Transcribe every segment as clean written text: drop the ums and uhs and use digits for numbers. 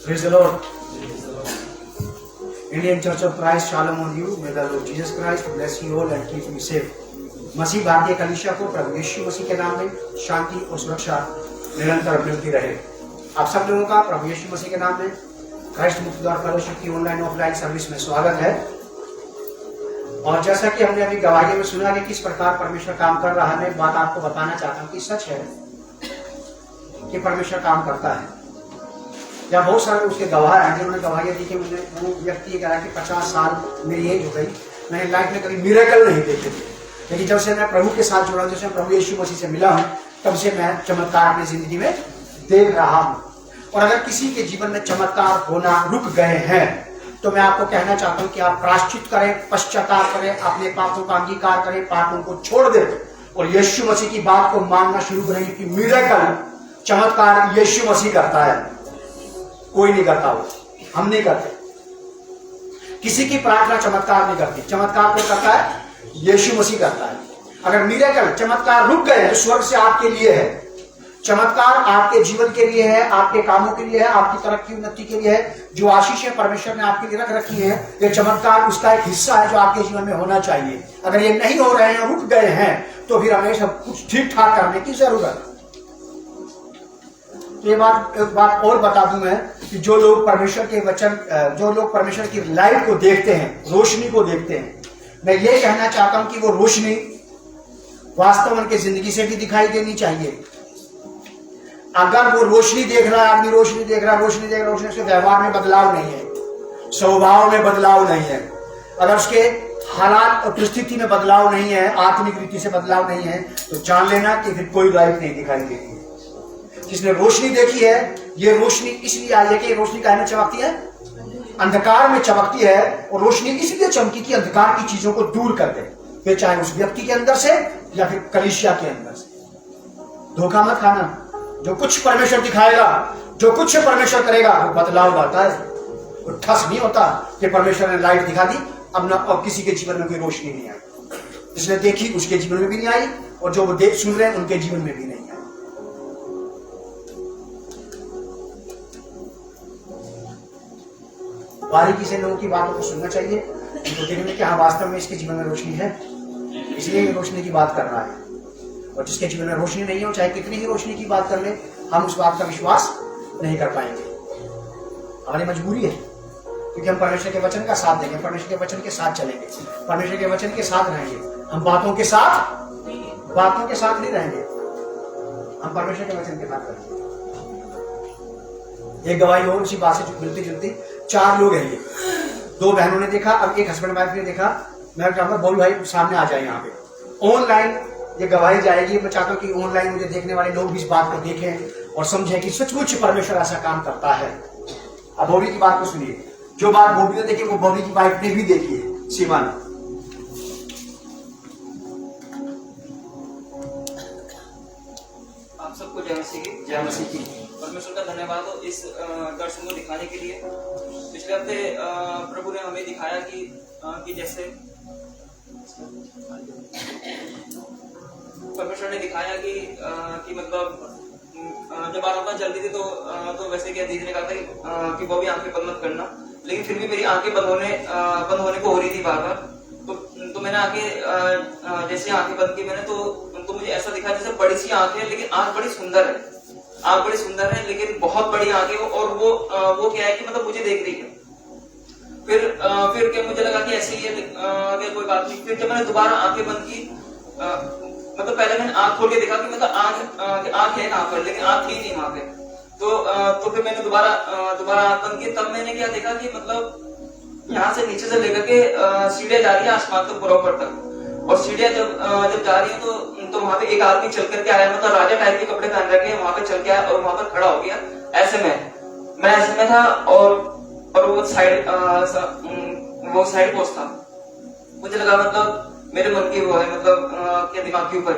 Praise the Lord. Indian Church of Christ, shalom on you. May the Lord Jesus Christ bless you all and keep you safe. मसीह भारतीय कलीसिया को प्रभु यीशु मसीह के नाम में शांति और सुरक्षा निरंतर मिलती रहे। आप सब लोगों का प्रभु यीशु मसीह के नाम में क्राइस्ट मुक्त द्वार फेलोशिप की ऑनलाइन ऑफलाइन सर्विस में स्वागत है। और जैसा कि हमने अभी गवाही में सुना कि किस प्रकार परमेश्वर काम कर रहा है, मैं एक बात आपको बताना चाहता हूँ कि सच है कि परमेश्वर काम करता है। या बहुत सारे उसके गवाह हैं जिन्होंने गवाहियां दी कि मुझे वो व्यक्ति कह रहा है कि 50 साल मेरी एज हो गई, मैंने लाइफ में कभी मिरेकल नहीं देखे थे, लेकिन जब से मैं प्रभु के साथ जुड़ा, जब से मैं प्रभु यीशु मसीह से मिला हूं, तब से मैं चमत्कार अपनी जिंदगी में देख रहा हूं। और अगर किसी के जीवन में चमत्कार होना रुक गए हैं तो मैं आपको कहना चाहता हूं कि आप प्रायश्चित करें, पश्चाताप करें, अपने पापों का अंगीकार करें, पापों को छोड़ दें और यीशु मसीह की बात को मानना शुरू करें कि मिरेकल चमत्कार यीशु मसीह करता है, कोई नहीं करता। वो हम नहीं करते। किसी की प्रार्थना चमत्कार नहीं करती, चमत्कार कौन करता है? यीशु मसीह करता है। अगर मिरेकल चमत्कार रुक गए तो स्वर्ग से आपके लिए है। चमत्कार आपके जीवन के लिए है, आपके कामों के लिए है, आपकी तरक्की उन्नति के लिए है। जो आशीषें परमेश्वर ने आपके लिए रख रखी है, ये चमत्कार उसका एक हिस्सा है जो आपके जीवन में होना चाहिए। अगर ये नहीं हो रहे हैं, रुक गए हैं, तो फिर हमें सब कुछ ठीक ठाक करने की जरूरत है। ये एक बात और बता दूं मैं कि जो लोग परमेश्वर के वचन, जो लोग परमेश्वर की लाइट को देखते हैं, रोशनी को देखते हैं, मैं ये कहना चाहता हूं कि वो रोशनी वास्तव में उनकी जिंदगी से भी दिखाई देनी चाहिए। अगर वो रोशनी देख रहा है, आदमी रोशनी देख रहा है, रोशनी उसके व्यवहार में बदलाव नहीं है, स्वभाव में बदलाव नहीं है, अगर उसके हालात और परिस्थिति में बदलाव नहीं है, आत्मिक रीति से बदलाव नहीं है, तो जान लेना कि फिर कोई लाइट नहीं दिखाई देगी। जिसने रोशनी देखी है, ये रोशनी इसलिए आई है कि रोशनी काहे में चमकती है? अंधकार में चमकती है। और रोशनी इसलिए चमकी कि अंधकार की चीजों को दूर कर दे, फिर चाहे उस व्यक्ति के अंदर से या फिर कलीसिया के अंदर से। धोखा मत खाना। जो कुछ परमेश्वर दिखाएगा, जो कुछ परमेश्वर करेगा, वो बदलाव लाता है। वो ठस नहीं होता कि परमेश्वर ने लाइट दिखा दी, अब ना अब किसी के जीवन में कोई रोशनी नहीं आई। जिसने देखी उसके जीवन में भी नहीं आई, और जो वो देख सुन रहे हैं उनके जीवन में भी नहीं आई। बारीकी से लोगों की बातों को सुनना चाहिए, उनको देखने कि हाँ वास्तव में इसके जीवन में रोशनी है, इसलिए रोशनी की बात कर रहा है। और जिसके जीवन में रोशनी नहीं हो, चाहे कितनी ही रोशनी की बात कर ले, हम उस बात का विश्वास नहीं कर पाएंगे। हमारी मजबूरी है, क्योंकि हम परमेश्वर के वचन का साथ देंगे, परमेश्वर के वचन के साथ चलेंगे, परमेश्वर के वचन के साथ रहेंगे। हम बातों के साथ नहीं रहेंगे, हम परमेश्वर के वचन के साथ रहेंगे। एक गवाही और उसी बात से मिलती जुलती, 4 लोग हैं ये, 2 बहनों ने देखा, अब एक हस्बैंड वाइफ ने देखा। मैं चाहूंगा बोल भाई सामने आ जाए यहाँ पे। ऑनलाइन ये गवाही जाएगी। मैं चाहता हूँ कि ऑनलाइन मुझे देखने वाले लोग भी इस बात को देखें और समझें कि सचमुच परमेश्वर ऐसा काम करता है। अब बॉबी की बात को सुनिए। जो बात बॉबी ने देखी वो बॉबी की वाइफ ने भी देखी है, सीमा ने। आप सबको जय मसीह की। परमेश्वर का धन्यवाद हो इस दर्शन को दिखाने के लिए। पिछले हफ्ते प्रभु ने हमें दिखाया कि जैसे परमेश्वर ने दिखाया कि मतलब जब आराधना चल रही थी तो वैसे क्या दीदी ने कहा था कि वो भी आंखें बंद मत करना, लेकिन फिर भी मेरी आंखें बंद होने को हो रही थी बार बार। तो मैंने आंखें जैसे आंखें बंद की मैंने तो मुझे ऐसा दिखा जैसे बड़ी सी आंखें है, लेकिन आंख बड़ी सुंदर है, आंख बड़ी सुंदर है लेकिन बहुत बड़ी आंखें। और वो क्या है कि मतलब मुझे देख रही है। फिर क्या मुझे लगा कि ऐसे ही है, कोई बात नहीं। फिर जब मैंने दोबारा आंखें बंद की, मतलब पहले मैंने आंख खोल के देखा कि मतलब आंख है कहां पर, लेकिन आंख थी नहीं वहां पे। तो फिर मैंने दोबारा आंख बंद की। तब मैंने क्या देखा कि मतलब यहाँ से नीचे से लेकर के सीढ़ियां जा रही है आसमान तक, बराबर तक। और सीढ़ियां जब जा रही है तो वहां पे एक आदमी चल करके आया, मतलब राजा टाइप के कपड़े पहन रखे, वहां पे चल के आया और वहां पर खड़ा हो गया। ऐसे मैं ऐसे में था और वो साइड पोस्ट था। मुझे लगा मतलब मेरे मन की वो है, मतलब क्या दिमाग के ऊपर।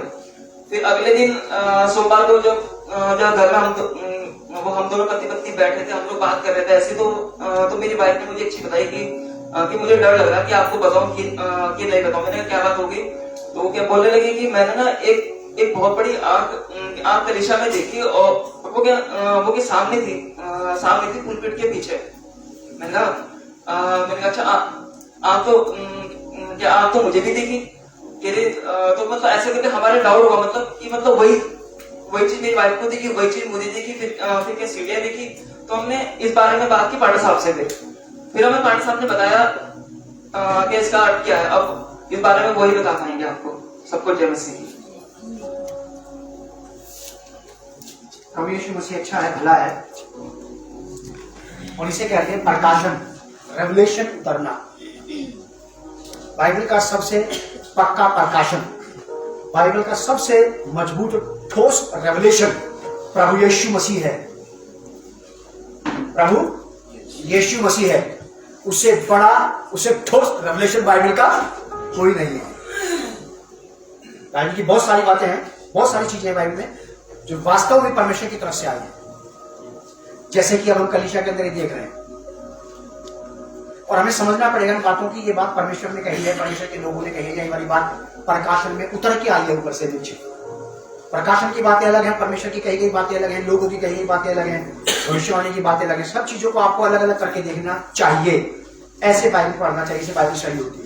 फिर अगले दिन सोमवार को जब घर में हम दोनों पति पत्नी बैठे थे, हम लोग बात कर रहे थे ऐसे। तो मेरी वाइफ ने मुझे एक चीज बताई कि मुझे डर लग रहा है कि आपको बताऊं कि नहीं बताऊं। मैंने क्या बात होगी? तो वो क्या बोलने लगी कि मैंने ना एक बहुत बड़ी आग कलीसिया में देखी, और वो क्या सामने थी सामने थी पुलपिट के पीछे। मैंने कहा अच्छा आप तो क्या आप तो मुझे भी देखी कह रहे तो मतलब ऐसे करके हमारे डाउट होगा मतलब कि मतलब वही चीज मेरी वाइफ को देखी, वही चीज मुझे देखी, फिर क्या सीढ़ियां देखी। तो हमने इस बारे में बात की पाटा साहब से। फिर हमें पाटा साहब ने बताया कि इसका अर्थ क्या है। अब इस बारे में वही बता पाएंगे आपको। सबको जय मसीह। प्रभु यीशु मसीह अच्छा है, भला है, और इसे कहते हैं प्रकाशन, रेवलेशन उतरना। बाइबल का सबसे पक्का प्रकाशन, बाइबल का सबसे मजबूत ठोस रेवलेशन प्रभु यीशु मसीह है। प्रभु यीशु मसीह है। उससे बड़ा, उससे ठोस रेवलेशन बाइबल का कोई नहीं है। बाइबल की बहुत सारी बातें हैं, बहुत सारी चीजें हैं बाइबल में जो वास्तव में परमेश्वर की तरफ से आई है। जैसे कि अब हम कलीसिया के अंदर ही देख रहे हैं, और हमें समझना पड़ेगा इन बातों की। ये बात परमेश्वर ने कही है, परमेश्वर के लोगों ने कही है। ये वाली बात प्रकाशन में उतर के आई है, ऊपर से नीचे। प्रकाशन की बातें अलग हैं, परमेश्वर की कही गई बातें अलग हैं, लोगों की कही गई बातें अलग हैं, भविष्यवाणी की बातें अलग हैं। सब चीजों को आपको अलग अलग करके देखना चाहिए। ऐसे बाइबल पढ़ना चाहिए, इसे बाइबल सही होती है।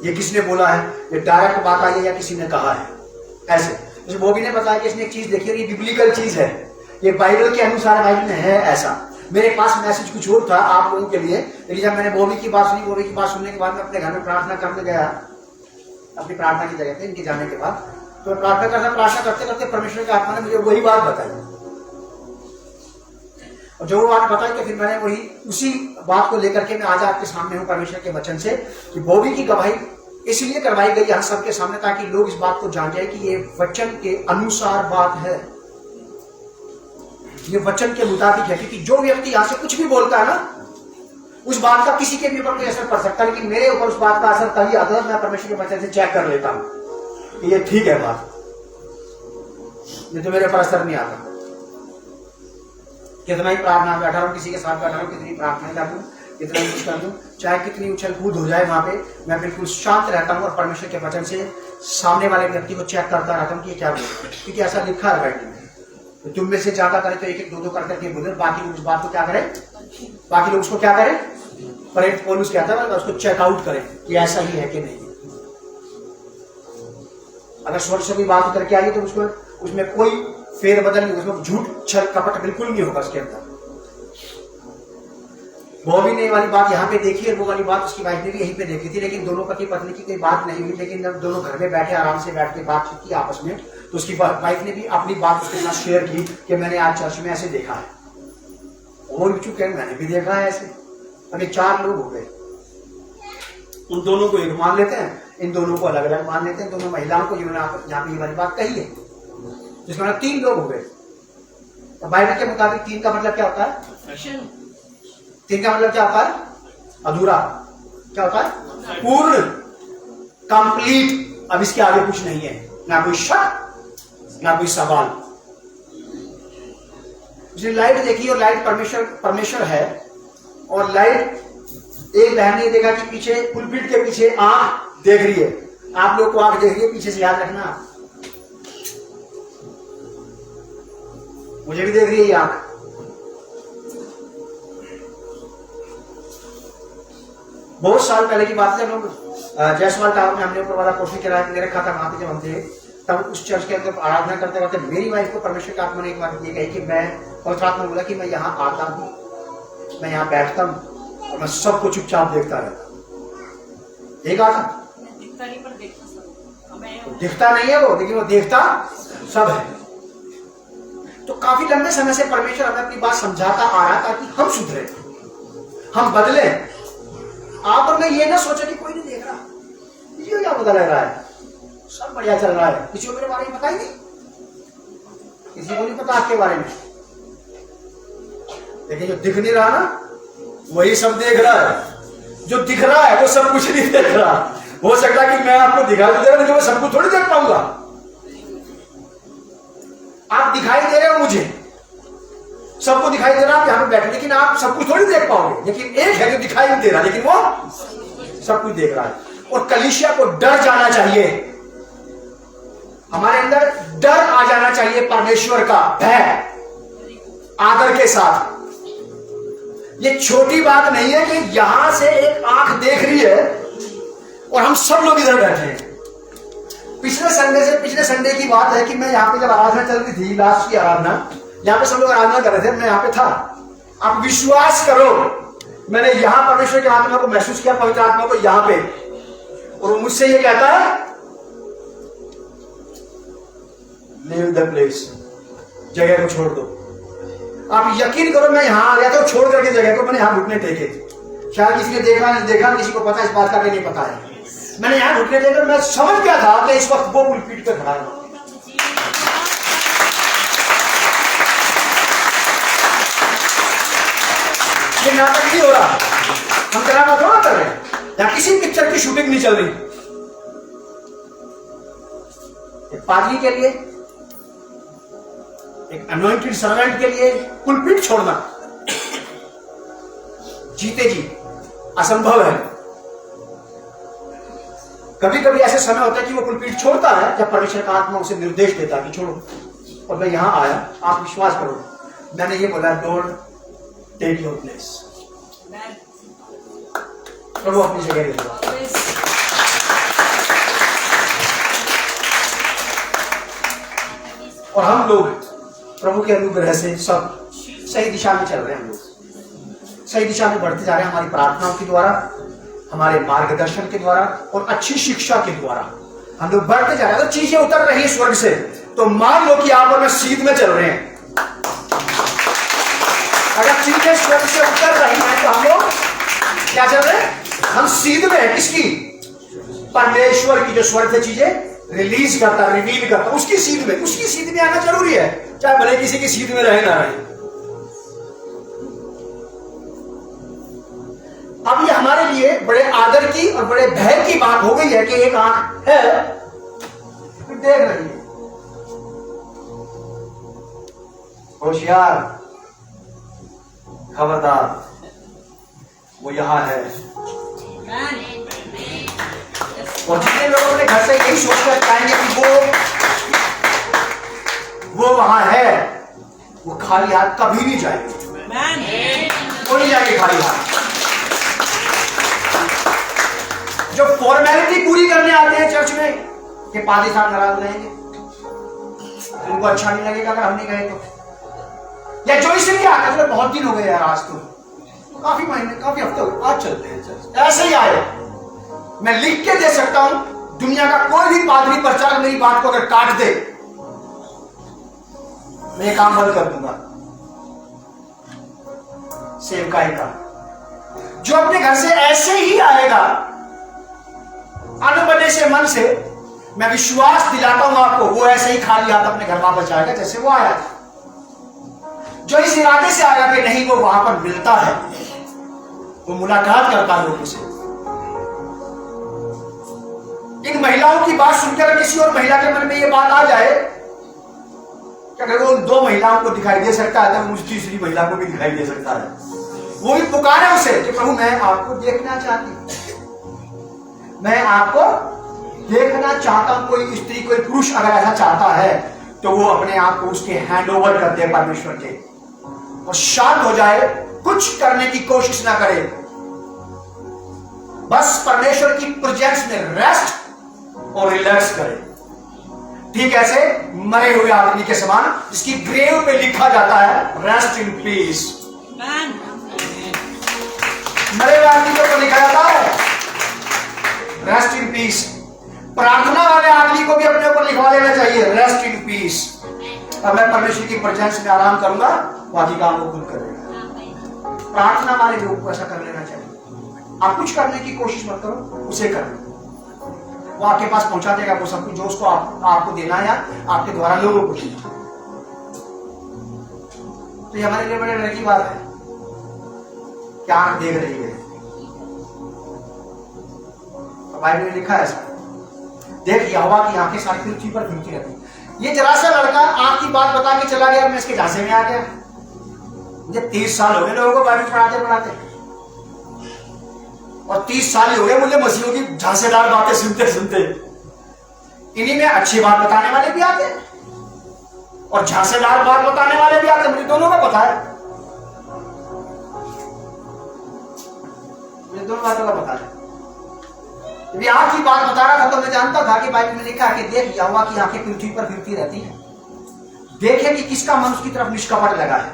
ये किसने बोला है, ये डायरेक्ट बात आई है या किसी ने कहा है? ऐसे जैसे बॉबी ने बताया कि इसने एक चीज देखी और ये बिब्लिकल चीज है, ये बाइबल के अनुसार बाइबल में है। ऐसा मेरे पास मैसेज कुछ और था आप लोगों के लिए, लेकिन जब मैंने बॉबी की बात सुनी, बॉबी की बात सुनने के बाद मैं अपने घर में प्रार्थना करने गया, अपनी प्रार्थना की जगह पे इनके जाने के बाद, तो प्रार्थना करते करते परमेश्वर के आत्मा ने मुझे वही बात बताई। और जो बात बताई तो फिर मैंने वही उसी बात को लेकर के मैं आज आपके सामने हूं परमेश्वर के वचन से, कि बॉबी की गवाही इसलिए करवाई गई हम सबके सामने ताकि लोग इस बात को जान जाए कि ये वचन के अनुसार बात है, ये वचन के मुताबिक है। क्योंकि जो व्यक्ति यहां से कुछ भी बोलता है ना, उस बात का किसी के भी ऊपर कोई असर पड़ सकता है, लेकिन मेरे ऊपर उस बात का असर तभी आता है मैं परमेश्वर के वचन से चेक कर लेता हूं कि ये ठीक है बात, नहीं तो मेरे ऊपर असर नहीं आता। कितना ही प्रार्थना बैठा रहूं, किसी के साथ बैठा रहूं, कितनी प्रार्थनाएं कर दूं, कितना ही कुछ कर दूं, चाहे कितनी उछल कूद हो जाए, वहां पे मैं बिल्कुल शांत रहता हूं और परमेश्वर के वचन से सामने वाले व्यक्ति को चेक करता रहता हूं कि ये क्या बोल रहा है। क्योंकि ऐसा लिखा है बाइबल में, तो तुम में से ज्यादा करे तो एक एक दो दो कर करके बोले, बाकी लोग उस बात को क्या करें, बाकी लोग उसको क्या करें, पर पौलुस कहता है उसको चेकआउट करें कि ऐसा ही है कि नहीं। अगर स्वर्ग से कोई बात उतर के आई तो उसमें कोई फेरबदल नहीं, उसमें झूठ छल कपट बिल्कुल नहीं होगा उसके अंदर। बॉबी ने वाली बात यहाँ पे देखी और वो वाली बात उसकी वाइफ ने भी यहीं पे देखी थी, लेकिन दोनों पति पत्नी की कोई बात नहीं हुई। लेकिन जब दोनों घर में बैठे आराम से बैठ के बातचीत की आपस में, तो उसकी वाइफ ने भी अपनी बात उसके साथ शेयर की कि मैंने आज चर्च में ऐसे देखा है, वो भी चुके मैंने भी देखा है ऐसे। अभी 4 लोग हो गए, उन दोनों को एक मान लेते हैं, इन दोनों को अलग अलग मान लेते हैं, दोनों महिलाओं को जिन्होंने यहाँ पे ये वाली बात कही है, जिसमें 3 लोग हो गए। तो बाइबल के मुताबिक 3 का मतलब क्या होता है? 3 का मतलब क्या होता है? अधूरा। क्या होता है? पूर्ण, कंप्लीट। अब इसके आगे कुछ नहीं है, ना कोई शक ना कोई सवाल। उसने लाइट देखी और लाइट परमेश्वर है, और लाइट एक बहन ने देखा कि पीछे पुलपिट के पीछे आंख देख रही है। आप लोग को आंख देख रही है पीछे से, याद रखना, मुझे भी देख रही है ये आंख। बहुत साल पहले की बात है, जब लोग जयसवाल टावर में हमने ऊपर वाला पोर्शन किराए पे रखा था, वहां पे जब हम थे तब उस चर्च के अंदर आराधना करते करते मेरी वाइफ को परमेश्वर की आत्मा ने एक बात ये कही कि मैं, पवित्र आत्मा बोला कि मैं यहाँ आता हूँ, मैं यहाँ बैठता हूँ और मैं सबको चुपचाप देखता रहता हूँ। एक आता दिखता नहीं, पर दिखता नहीं है वो, लेकिन वो देखता सब है। तो काफी लंबे समय से परमेश्वर हमें अपनी बात समझाता आ रहा ताकि हम सुधरे, हम बदले। आप और मैं ये ना सोचे कि कोई नहीं देख रहा, ये क्या पता लग रहा है, सब बढ़िया चल रहा है, किसी को मेरे बारे में पता ही नहीं, किसी को नहीं पता आपके बारे में। लेकिन जो दिख नहीं रहा ना, वही सब देख रहा है। जो दिख रहा है वो सब कुछ नहीं देख रहा। हो सकता है कि मैं आपको दिखाई दे रहा, लेकिन मैं सब कुछ थोड़ी देख पाऊंगा। आप दिखाई दे रहे हो मुझे, सबको दिखाई दे रहा आप यहां पे बैठे, लेकिन आप सब कुछ थोड़ी देख पाओगे। लेकिन एक है जो दिखाई नहीं दे रहा, लेकिन वो सब कुछ देख रहा है। और कलीसिया को डर जाना चाहिए, हमारे अंदर डर आ जाना चाहिए, परमेश्वर का भय, आदर के साथ। ये छोटी बात नहीं है कि यहां से एक आंख देख रही है और हम सब लोग इधर बैठे हैं। पिछले संडे की बात है कि मैं यहाँ पे जब आराधना चल रही थी, लास्ट की आराधना, यहाँ पे सब लोग आराधना कर रहे थे, मैं यहाँ पे था। आप विश्वास करो, मैंने यहां परमेश्वर की आत्मा को महसूस किया, पवित्र आत्मा को यहां पे, और वो मुझसे ये कहता है लीव द प्लेस, जगह को छोड़ दो। आप यकीन करो, मैं यहां आ गया तो छोड़ करके जगह को मैंने यहां घुटने टेके। शायद किसी ने देखा नहीं देखा, किसी को पता इस बात का भी नहीं पता है। मैंने यहां घुटने टेके, मैं समझ गया था कि इस वक्त वो पुलपीठ पे खड़ा है। ये नाटक नहीं हो रहा, हम ड्रामा थोड़ा कर रहे हैं, या किसी पिक्चर की शूटिंग नहीं चल रही। एक पादरी के लिए, एक अनॉइंटेड सर्वेंट के लिए पुलपीठ छोड़ना जीते जी असंभव है। कभी कभी ऐसे समय होता है कि वो पुलपीठ छोड़ता है जब परमेश्वर का आत्मा उसे निर्देश देता है कि छोड़ो। और मैं यहां आया, आप विश्वास करो, मैंने ये बोला, डोंट टेक योर प्लेस। प्रभु अपनी जगह ले लो। और हम लोग प्रभु के अनुग्रह से सब सही दिशा में चल रहे हैं। हम लोग सही दिशा में बढ़ते जा रहे हैं, हमारी प्रार्थनाओं के द्वारा, हमारे मार्गदर्शन के द्वारा और अच्छी शिक्षा के द्वारा हम लोग बढ़ते जा रहे हैं। तो चीजें उतर रही है स्वर्ग से, तो मान लो कि आप और मैं सीध में चल रहे हैं। अगर चीजें स्वर्ग से उतर रही हैं तो हम लोग क्या चल रहे हैं? हम सीध में हैं। किसकी? परमेश्वर की, जो स्वर्ग से चीजें रिलीज करता, रिवील करता, उसकी सीध में, उसकी सीध में आना जरूरी है, चाहे भले किसी की सीध में रहे ना रहे। अब ये हमारे लिए बड़े आदर की और बड़े भय की बात हो गई है कि एक आंख है देख रही है। होशियार, खबरदार, वो यहां है। और जितने लोग अपने घर से यही सोचकर जाएंगे कि वो वहां है, वो खाली हाथ कभी नहीं जाएंगे। वो नहीं जाएंगे खाली हाथ। जो फॉर्मेलिटी पूरी करने आते हैं चर्च में कि पादी साहब नाराज रहेंगे, उनको अच्छा नहीं लगेगा अगर हम नहीं गए तो, या जो इसलिए क्या आता है, बहुत दिन हो गए यार, आज तो काफी महीने, काफी हफ्ते हो गए, आज चलते हैं चर्च। ऐसे ही आए, मैं लिख के दे सकता हूं, दुनिया का कोई भी पादरी प्रचारक मेरी बात को अगर काट दे, मैं ये काम बंद कर दूंगा। सेवकाई का जो अपने घर से ऐसे ही आएगा, अनबने से मन से, मैं विश्वास दिलाता हूं आपको, वो ऐसे ही खाली हाथ अपने घर वापस जाएगा जैसे वो आया था। जो इस इरादे से आया कि नहीं वो वहां पर मिलता है, वो मुलाकात करता है लोगों से। इन महिलाओं की बात सुनकर किसी और महिला के मन में ये बात आ जाए कि अगर वो उन दो महिलाओं को दिखाई दे सकता है तो मुझ तीसरी महिला को भी दिखाई दे सकता है। वो भी पुकारे उसे कि प्रभु मैं आपको देखना चाहती हूं, मैं आपको देखना चाहता हूं। कोई स्त्री, कोई पुरुष अगर ऐसा चाहता है तो वो अपने आप को उसके हैंड ओवर कर दे परमेश्वर के, और शांत हो जाए, कुछ करने की कोशिश ना करे, बस परमेश्वर की प्रेजेंस में रेस्ट और रिलैक्स करे। ठीक ऐसे मरे हुए आदमी के समान, जिसकी ग्रेव पे लिखा जाता है रेस्ट इन पीस। मरे हुए आदमी को लिखा जाता है रेस्ट इन पीस। प्रार्थना वाले आदमी को भी अपने ऊपर लिखवा लेना चाहिए रेस्ट इन पीस। अब मैं परमेश्वर की प्रेजेंस में आराम करूंगा, बाकी काम वो खुद करेगा। प्रार्थना वाले लोग को ऐसा कर लेना चाहिए। आप कुछ करने की कोशिश मत करो, उसे करो, वो आपके पास पहुंचा देगा वो सब कुछ जो उसको आपको देना है, या आपके द्वारा लोगों को देना। तो ये हमारे लिए बड़े डर की बात है। क्या आंख देख रही है? तो बाइबल में लिखा है ऐसा, देख यहोवा की आंखें सारी पृथ्वी पर घूमती रहती। ये जरा सा लड़का आंख की बात बता के चला गया, मैं इसके झांसे में आ गया। मुझे 30 साल हो गए लोगों को बाइबल पढ़ाते, और 30 साल ही हो गए मुझे मसीहों की झांसेदार बातें सुनते सुनते। इन्हीं में अच्छी बात बताने वाले भी आते और झांसेदार बात बताने वाले भी आते, मुझे दोनों का पता है। मुझे दोनों बातों का पता है। यदि आंख की बात बता रहा था तो मैं जानता था कि बाइबल में लिखा है कि देख यहोवा की आंखें पृथ्वी पर फिरती रहती हैं, देखे कि किसका मन उसकी तरफ निष्कपट लगा है।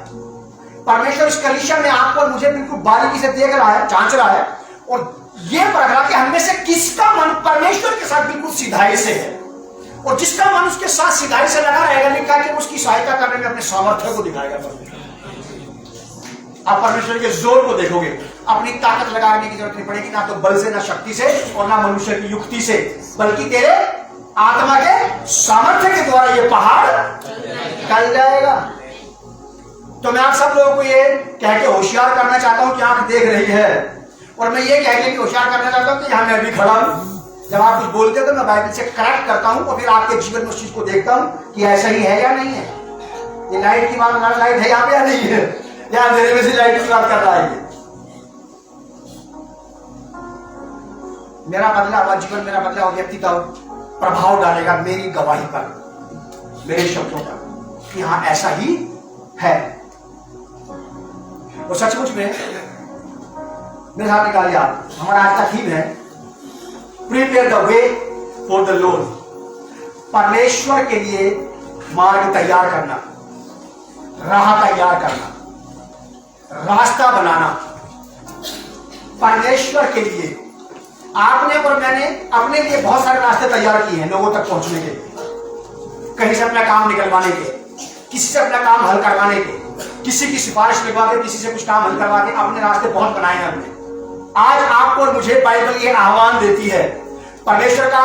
परमेश्वर इस कलीसिया में आपको और मुझे बिल्कुल बारीकी से देख रहा है, जांच रहा है और ये परख रहा कि हमें से किसका मन परमेश्वर के साथ बिल्कुल सीधाई से है, और जिसका मन उसके साथ सीधाई से लगा रहेगा, लिखा कि उसकी सहायता करने में अपने सामर्थ्य को दिखाएगा परमेश्वर। आप परमेश्वर के जोर को देखोगे, अपनी ताकत लगाने की जरूरत नहीं पड़ेगी, ना तो बल से, ना शक्ति से और ना मनुष्य की युक्ति से, बल्कि तेरे आत्मा के सामर्थ्य के द्वारा ये पहाड़ टल जाएगा। तो मैं आप सब लोगों को ये कह के होशियार करना चाहता हूं कि आंख देख रही है, और मैं ये कह के होशियार करना चाहता हूं कि यहां मैं भी खड़ा हूं। जब आप कुछ बोलते हो तो मैं बाइबल से करेक्ट करता हूं और फिर आपके जीवन में उस चीज को देखता हूं कि ऐसा ही है या नहीं है। ये लाइट की बात, लाइट है यहाँ पे या नहीं है, या अंधेरे में से लाइट की बात कर रहा है। मेरा बदला हुआ जीवन, मेरा बदला हुआ व्यक्तित्व प्रभाव डालेगा मेरी गवाही पर, मेरे शब्दों पर, कि हाँ ऐसा ही है। और सचमुच में मेरे साथ निकालिए आप, हमारा आज का थीम है prepare the way for the Lord, परमेश्वर के लिए मार्ग तैयार करना, राह तैयार करना, रास्ता बनाना। परमेश्वर के लिए आपने और मैंने अपने लिए बहुत सारे रास्ते तैयार किए हैं लोगों तक पहुंचने के, कहीं से अपना काम निकलवाने के, किसी से अपना काम हल करवाने के, किसी की सिफारिश लगवा के, किसी से कुछ काम हल करवा के अपने रास्ते बहुत बनाए हैं हमने। आज आपको और मुझे बाइबल ये आह्वान देती है, परमेश्वर का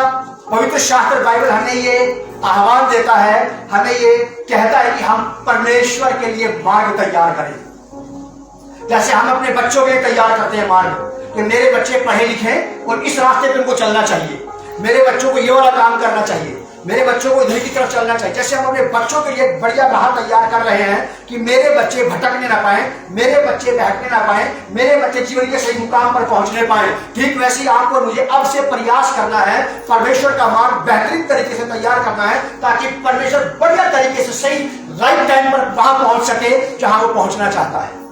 पवित्र शास्त्र बाइबल हमें ये आह्वान देता है, हमें ये कहता है कि हम परमेश्वर के लिए मार्ग तैयार करें। जैसे हम अपने बच्चों के लिए तैयार करते हैं मार्ग, कि मेरे बच्चे पढ़े लिखे और इस रास्ते पे उनको चलना चाहिए, मेरे बच्चों को ये वाला काम करना चाहिए, मेरे बच्चों को इधर की तरफ चलना चाहिए। जैसे हम अपने बच्चों के लिए बढ़िया राह तैयार कर रहे हैं कि मेरे बच्चे भटकने ना पाए, मेरे बच्चे बहकने ना पाए, मेरे बच्चे जीवन के सही मुकाम पर पहुंचने पाए, ठीक वैसे ही आपको मुझे अब से प्रयास करना है, परमेश्वर का मार्ग बेहतरीन तरीके से तैयार करना है, ताकि परमेश्वर बढ़िया तरीके से सही राइट टाइम पर वहां पहुंच सके जहां वो पहुंचना चाहता है।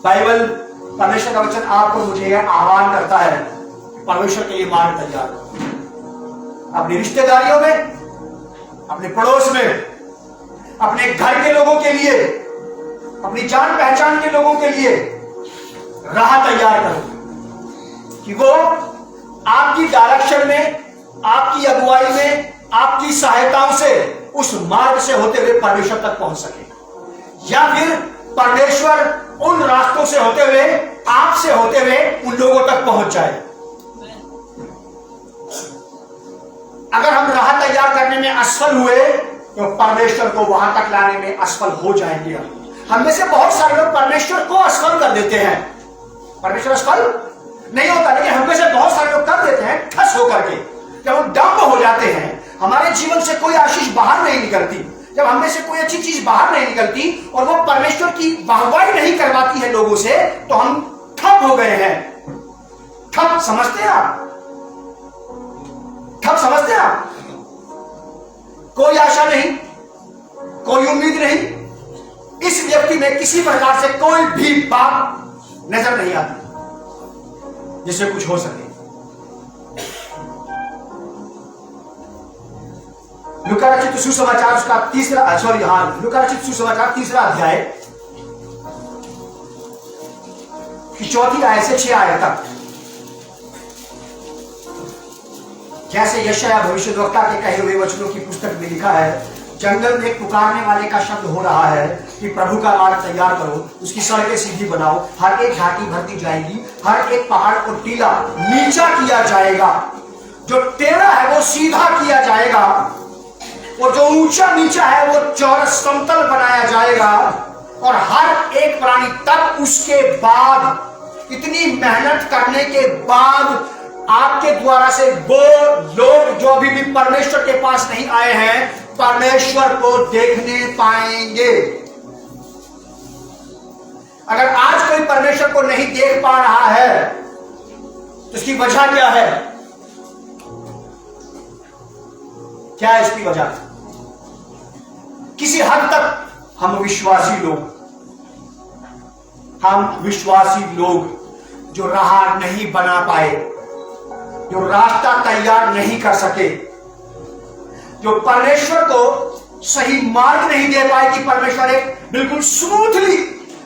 बाइबल, परमेश्वर का वचन आपको मुझे आह्वान करता है, परमेश्वर के लिए मार्ग तैयार करो। अपनी रिश्तेदारियों में, अपने पड़ोस में, अपने घर के लोगों के लिए, अपनी जान पहचान के लोगों के लिए राह तैयार करो कि वो आपकी डायरेक्शन में, आपकी अगुवाई में, आपकी सहायताओं से उस मार्ग से होते हुए परमेश्वर तक पहुंच सके, या फिर परमेश्वर उन रास्तों से होते हुए, आपसे होते हुए उन लोगों तक पहुंच जाए। अगर हम राह तैयार करने में असफल हुए तो परमेश्वर को वहां तक लाने में असफल हो जाएंगे। हम में से बहुत सारे लोग परमेश्वर को असफल कर देते हैं। परमेश्वर असफल नहीं होता, लेकिन हम में से बहुत सारे लोग कर देते हैं ठस होकर के। जब हम डंब हो जाते हैं, हमारे जीवन से कोई आशीष बाहर नहीं निकलती, जब हमें से कोई अच्छी चीज बाहर नहीं निकलती और वो परमेश्वर की वाहवाही नहीं करवाती है लोगों से, तो हम ठप हो गए हैं। ठप समझते हैं आप? ठप समझते हैं आप? कोई आशा नहीं, कोई उम्मीद नहीं, इस व्यक्ति में किसी प्रकार से कोई भी बात नजर नहीं आती जिससे कुछ हो सके। लूका रचित सुसमाचार उसका लूका रचित सुसमाचार 3 अध्याय की 4 आयत से 6 आयत तक, जैसे यशायाह भविष्यद्वक्ता के कहे हुए वचनों की पुस्तक में लिखा है, जंगल में पुकारने वाले का शब्द हो रहा है कि प्रभु का मार्ग तैयार करो, उसकी सड़कें सीधी बनाओ, हर एक घाटी भरती जाएगी, हर एक पहाड़ और टीला नीचा किया जाएगा, जो टेढ़ा है वो सीधा किया जाएगा, और जो ऊंचा नीचा है वो चौरस समतल बनाया जाएगा, और हर एक प्राणी तब उसके बाद, इतनी मेहनत करने के बाद, आपके द्वारा से वो लोग जो अभी भी परमेश्वर के पास नहीं आए हैं, परमेश्वर को देखने पाएंगे। अगर आज कोई परमेश्वर को नहीं देख पा रहा है तो इसकी वजह क्या है? क्या है इसकी वजह? किसी हद तक हम विश्वासी लोग जो राह नहीं बना पाए, जो रास्ता तैयार नहीं कर सके, जो परमेश्वर को सही मार्ग नहीं दे पाए कि परमेश्वर एक बिल्कुल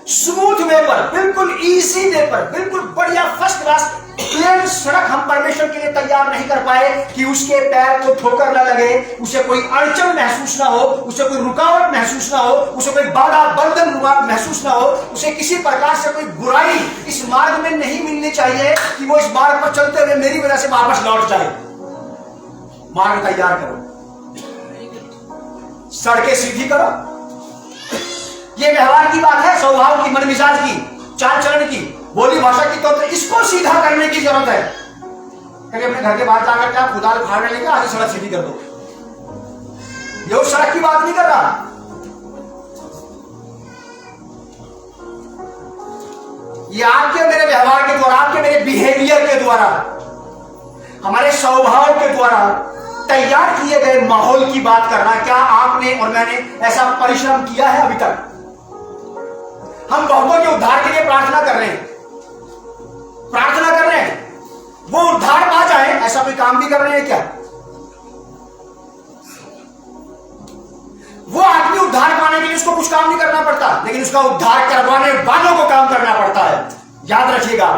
स्मूथ वे पर, बिल्कुल इजी वे पर, बिल्कुल बढ़िया फर्स्ट क्लास प्लेन सड़क हम परमेश्वर के लिए तैयार नहीं कर पाए कि उसके पैर को ठोकर न लगे, उसे कोई अड़चन महसूस ना हो, उसे कोई रुकावट महसूस ना हो, उसे कोई बाधा बंधन महसूस ना हो, उसे किसी प्रकार से कोई बुराई इस मार्ग में नहीं मिलनी चाहिए कि वो इस मार्ग पर चलते हुए मेरी वजह से वापस लौट जाए। मार्ग तैयार करो, सड़कें सीधी करो। ये व्यवहार की बात है, स्वभाव की, मन मिजाज की, चाल चलन की, बोली भाषा की, तो इसको सीधा करने की जरूरत है। कभी अपने घर के बाहर जाकर क्या खुदाल फाड़ने लेके आधी सड़क सीधी कर दो, ये उस सड़क की बात नहीं कर रहा। ये आपके मेरे व्यवहार के द्वारा, आपके मेरे बिहेवियर के द्वारा, हमारे स्वभाव के द्वारा तैयार किए गए माहौल की बात करना। क्या आपने और मैंने ऐसा परिश्रम किया है अभी तक? हम बहुतों के उद्धार के लिए प्रार्थना कर रहे हैं, वो उद्धार पा जाए, ऐसा कोई काम भी कर रहे हैं क्या? वो आदमी उद्धार पाने के लिए उसको कुछ काम नहीं करना पड़ता, लेकिन उसका उद्धार करवाने वालों को काम करना पड़ता है। याद रखिएगा,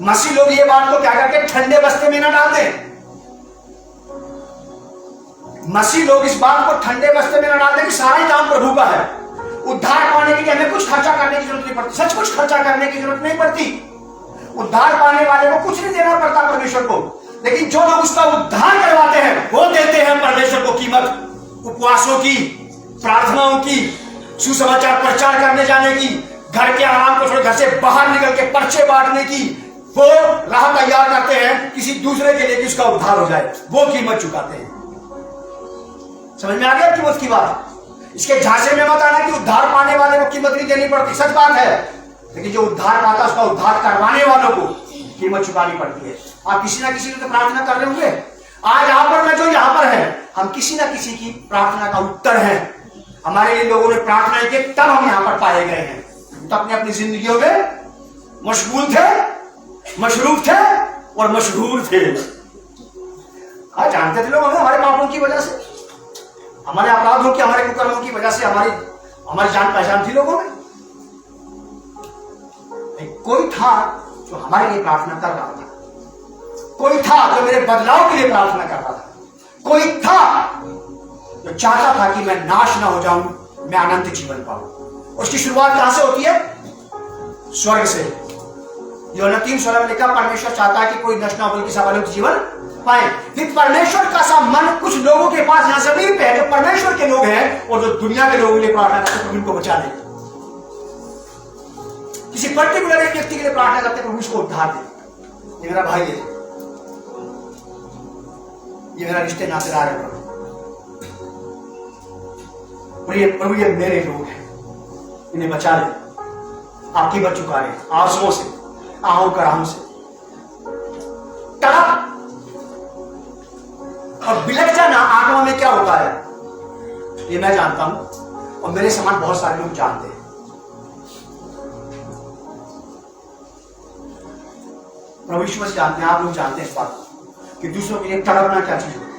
मसीह लोग ये बात को क्या करके ठंडे बस्ते में ना डाल दें। मसीह लोग इस बात को ठंडे बस्ते में ना डाल दें कि सारा ही काम प्रभु का है। उद्धार पाने के लिए हमें कुछ खर्चा करने की जरूरत नहीं पड़ती, सच कुछ खर्चा करने की जरूरत नहीं पड़ती। उद्धार पाने वाले को कुछ नहीं देना पड़ता परमेश्वर को, लेकिन जो लोग उसका उद्धार करवाते हैं वो देते हैं परमेश्वर को कीमत। उपवासों की, प्रार्थनाओं की, सुसमाचार प्रचार करने जाने की, घर के आराम को छोड़ घर से बाहर निकल के पर्चे बांटने की, वो राह तैयार करते हैं किसी दूसरे के लिए कि उसका उद्धार हो जाए, वो कीमत चुकाते हैं। समझ में आ गया कीमत की बात? इसके झांसे में मत आना कि उद्धार पाने वाले को कीमत नहीं देनी पड़ती, सच बात है, लेकिन जो उद्धार पाता है उसका उद्धार करवाने वालों को कीमत चुकानी पड़ती है। आप किसी ना किसी को तो प्रार्थना कर रहे होंगे, आज आप और मैं जो यहाँ पर है, हम किसी ना किसी की प्रार्थना का उत्तर है। हमारे लिए लोगों ने प्रार्थना की, तब हम यहाँ पर पाए गए हैं। तो अपनी अपनी जिंदगियों में मशगूल थे, मशरूफ थे और मशहूर थे। जानते थे लोग हमें हमारे पापों की वजह से, हमारे अपराधों की, हमारे कुकर्मों की वजह से हमारी जान पहचान थी लोगों में। कोई था जो हमारे लिए प्रार्थना कर रहा था, कोई था जो मेरे बदलाव के लिए प्रार्थना कर रहा था, कोई था जो चाहता था कि मैं नाश ना हो जाऊं, मैं अनंत जीवन पाऊं। उसकी शुरुआत कहां से होती है? स्वर्ग से। यूहन्ना 3:16 में लिखा, परमेश्वर चाहता है कि कोई नष्ट ना हो बल्कि सब अनंत जीवन पाए। फिर परमेश्वर का सा मन कुछ लोगों के पास यहां जमीन पे है जो परमेश्वर के लोग हैं और जो दुनिया के लोगों के लिए प्रार्थना करते प्रभु इनको बचा ले। किसी पर्टिकुलर एक व्यक्ति के लिए प्रार्थना करते प्रभु इसको उद्धार दे, ये मेरा भाई है, ये मेरा रिश्ते नातेदार है प्रभु, ये मेरे लोग हैं, इन्हें बचा ले, आपकी बच चुका है आंसुओं से, आहों कराहों से, तड़प और बिलक जाना आत्मा में क्या होता है ये मैं जानता हूं और मेरे समान बहुत सारे लोग जानते हैं। प्रभु यीशु मसीह जानते हैं, आप लोग जानते हैं इस बात कि दूसरों के लिए तड़पना क्या चीज है।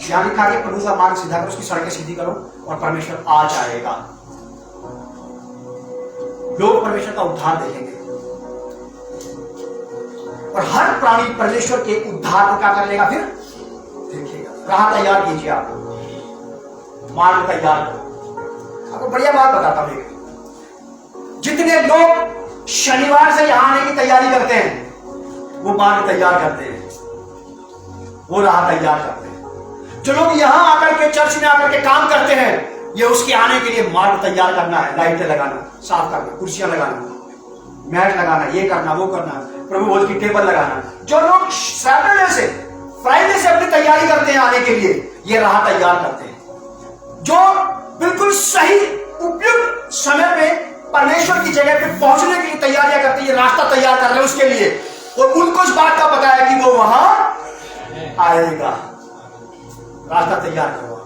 यहां लिखा है प्रभु का मार्ग सीधा करो, उसकी सड़कें सीधी करो और परमेश्वर आ जाएगा। लोग परमेश्वर का उद्धार देखेंगे और हर प्राणी परमेश्वर के उद्धार को क्या कर लेगा? फिर देखिएगा। राह तैयार कीजिए, आप मार्ग तैयार करो। आपको बढ़िया बात बताता हूं, जितने लोग शनिवार से यहां आने की तैयारी करते हैं वो मार्ग तैयार करते हैं, वो राह तैयार करते हैं। जो लोग यहां आकर के चर्च में आकर के काम करते हैं, ये उसके आने के लिए मार्ग तैयार करना है, लाइटें लगाना, साफ करना, कुर्सियां लगाना, मैट लगाना, ये करना, वो करना, प्रभु भोज की टेबल लगाना। जो लोग सैटरडे से फ्राइडे से अपनी तैयारी करते हैं आने के लिए, ये राह तैयार करते हैं। जो बिल्कुल सही उपयुक्त समय पे परमेश्वर की जगह पे पहुंचने के लिए तैयारियां करते हैं, ये रास्ता तैयार कर रहे हैं उसके लिए, और उनको इस बात का पता है कि वो वहां आएगा। रास्ता तैयार करवा,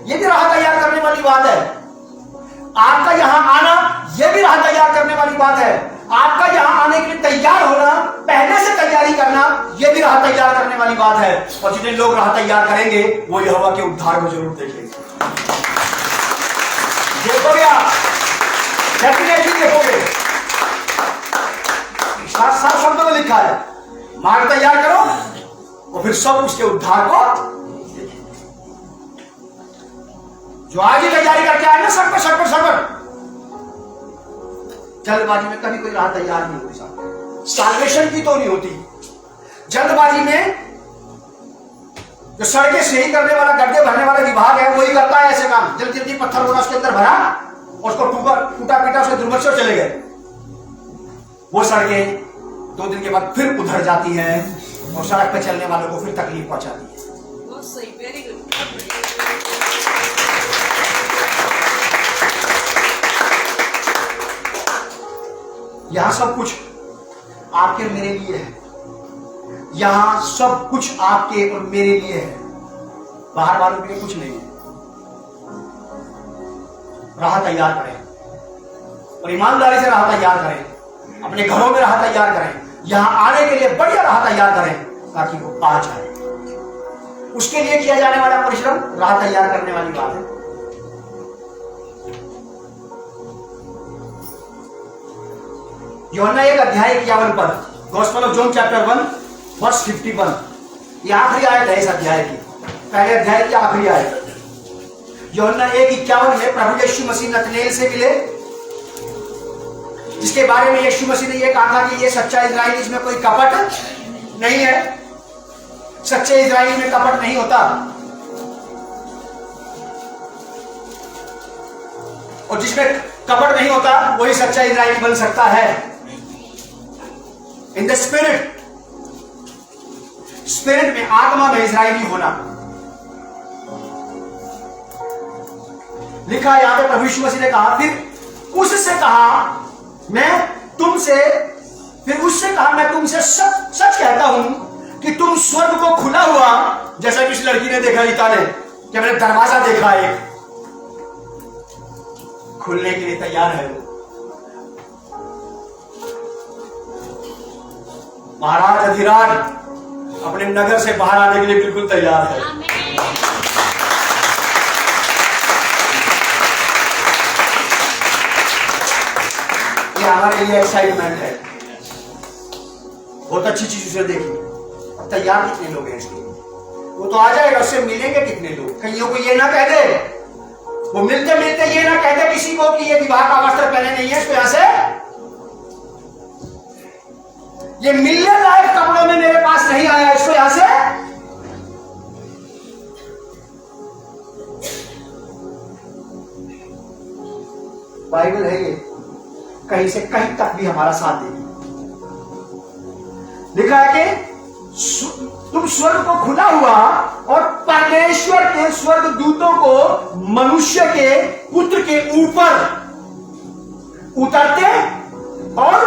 ये भी राह तैयार करने वाली बात है। आपका यहां आना यह भी राह तैयार करने वाली बात है। आपका यहां आने के लिए तैयार होना, पहले से तैयारी करना, यह भी राह तैयार करने वाली बात है। और जितने लोग राह तैयार करेंगे वो यहोवा के उद्धार को जरूर देखेंगे। देखोगे आप, डेफिनेटली देखोगे। साफ शब्दों में लिखा है, मार्ग तैयार करो और फिर सब उसके उद्धार को। जो आज ही तैयारी करके आए ना सड़क जल्दबाजी में कभी कोई राह तैयार नहीं होती। साहब साल्वेशन की तो नहीं होती। जल्दबाजी में जो सड़कें सही करने वाला, गड्ढे भरने वाला विभाग है, वही करता है ऐसे काम। जल्दी जल्दी पत्थर बोला उसके अंदर भरा और उसको टूटा पीटा, उसके दुर्मत्सर चले गए। वो सड़कें 2 दिन के बाद फिर उधर जाती हैं और सड़क पर चलने वालों को फिर तकलीफ पहुंचाती है। यहां सब कुछ आपके और मेरे लिए है। यहां सब कुछ आपके और मेरे लिए है, बाहर वालों के लिए कुछ नहीं है। राह तैयार करें और ईमानदारी से राह तैयार करें। अपने घरों में राह तैयार करें। यहां आने के लिए बढ़िया राह तैयार करें ताकि वो आ जाए। उसके लिए किया जाने वाला परिश्रम राह तैयार करने वाली बात है। यूहन्ना 1 अध्याय 51 पद, Gospel of John chapter 1 verse 51। ये आखिरी आयत है इस अध्याय की, पहले अध्याय की आखिरी आयत। यूहन्ना 1:51 में प्रभु यीशु मसीह नतनेल से मिले, जिसके बारे में यीशु मसीह ने यह कहा था कि ये सच्चा इजराइल, इसमें कोई कपट नहीं है। सच्चे इजराइल में कपट नहीं होता। और जिसमें कपट नहीं होता वही सच्चा इजराइल बन सकता है। इन द स्पिरिट में, आत्मा में इजरायली होना लिखा है यहां पे। प्रभु यीशु मसीह ने कहा, फिर उससे कहा मैं तुमसे सच सच कहता हूं कि तुम स्वर्ग को खुला हुआ, जैसा कि इस लड़की ने देखा, रीता ने, कि मैंने दरवाजा देखा एक, खुलने के लिए तैयार है वो। महाराज अधिराज अपने नगर से बाहर आने के लिए बिल्कुल तैयार है। ये हमारे लिए एक्साइटमेंट है। बहुत अच्छी चीज उसे देखी। अब तैयार कितने लोग हैं इसके? वो तो आ जाएगा, उससे मिलेंगे कितने लोग? कईयों को ये ना कह दे, वो मिलते मिलते ये ना कह दे किसी को कि ये विवाह का वस्त्र पहने नहीं है, इसको यहां से, ये मिलने लायक कपड़ों में मेरे पास नहीं आया, इसको यहां से। बाइबल है ये, कहीं से कहीं तक भी हमारा साथ देगी। लिखा है कि तुम स्वर्ग को खुला हुआ और परमेश्वर के स्वर्ग दूतों को मनुष्य के पुत्र के ऊपर उतरते और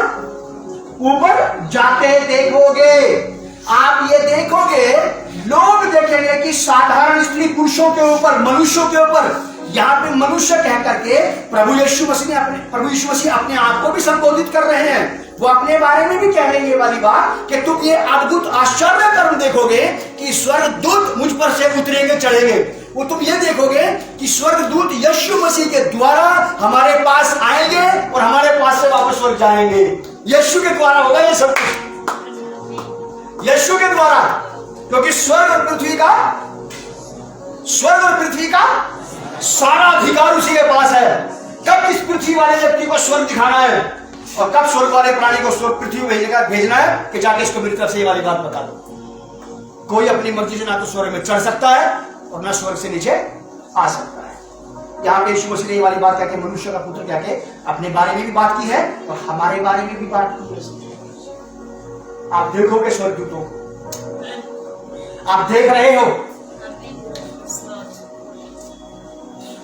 ऊपर जाते देखोगे। आप ये देखोगे, लोग देखेंगे कि साधारण स्त्री पुरुषों के ऊपर, मनुष्यों के ऊपर, यहां पे मनुष्य कह करके प्रभु यीशु मसीह अपने आप को भी संबोधित कर रहे हैं। वो अपने बारे में भी कह रहे हैं ये वाली बात कि तुम ये अद्भुत आश्चर्य कर्म देखोगे कि स्वर्गदूत मुझ पर से उतरेंगे, चढ़ेंगे। वो तुम ये देखोगे कि स्वर्गदूत यीशु मसीह के द्वारा हमारे पास आएंगे और हमारे पास से वापस स्वर्ग जाएंगे। यीशु के द्वारा होगा ये सब कुछ, यीशु के द्वारा, क्योंकि स्वर्ग और पृथ्वी का सारा अधिकार उसी के पास है। कब इस पृथ्वी वाले व्यक्ति को स्वर्ग दिखाना है और कब स्वर्ग वाले प्राणी को स्वर्ग पृथ्वी भेजना है कि जाके इसको मेरी तरफ से ये वाली बात बता दो। कोई अपनी मर्जी से ना तो स्वर्ग में चढ़ सकता है और ना स्वर्ग से नीचे आ सकता है। यहाँ पे यीशु मसीह ने ये वाली बात कहके, मनुष्य का पुत्र कहके अपने बारे में भी बात की है और हमारे बारे में भी बात की है। आप देखोगे स्वर्गदूतों, आप देख रहे हो,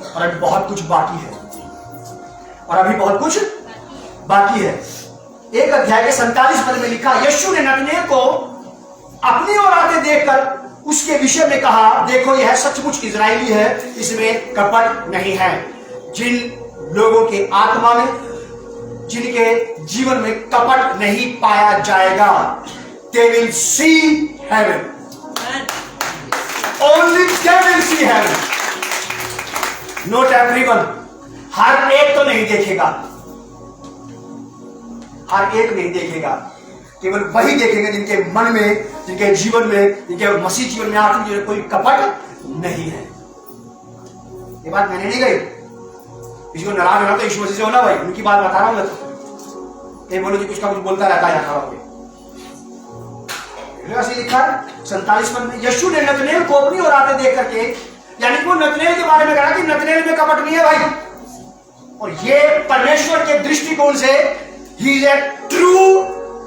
और अभी बहुत कुछ बाकी है, और अभी बहुत कुछ बाकी है। 1 अध्याय के 47 पद में लिखा, यीशु ने नतनेल को अपनी ओर आते देखकर उसके विषय में कहा, देखो यह सचमुच इजरायली है, इसमें कपट नहीं है। जिन लोगों के आत्मा में, जिनके जीवन में कपट नहीं पाया जाएगा। They will see heaven. Only they will see heaven. Not everyone. हर एक तो नहीं देखेगा, हर एक नहीं देखेगा, केवल वही देखेंगे जिनके मन में, जिनके जीवन में, जिनके मसीह जीवन में आत्मिक जीवन में कोई कपट नहीं है। ये बात मैंने नहीं कही, किसी को नाराज होना तो यीशु मसीह से होना भाई, उनकी बात बता रहा हूं मैं तो। ये बोलो कि कुछ का कुछ बोलता रहता है यहाँ खड़ा होकर। लिखा है 47 पद में, यीशु ने नतनेल को अपनी ओर आते देख करके, यानी कि वो नतनेल के बारे में कहा कि नतनेल में कपट नहीं है भाई, और ये परमेश्वर के दृष्टिकोण से ही इज ए ट्रू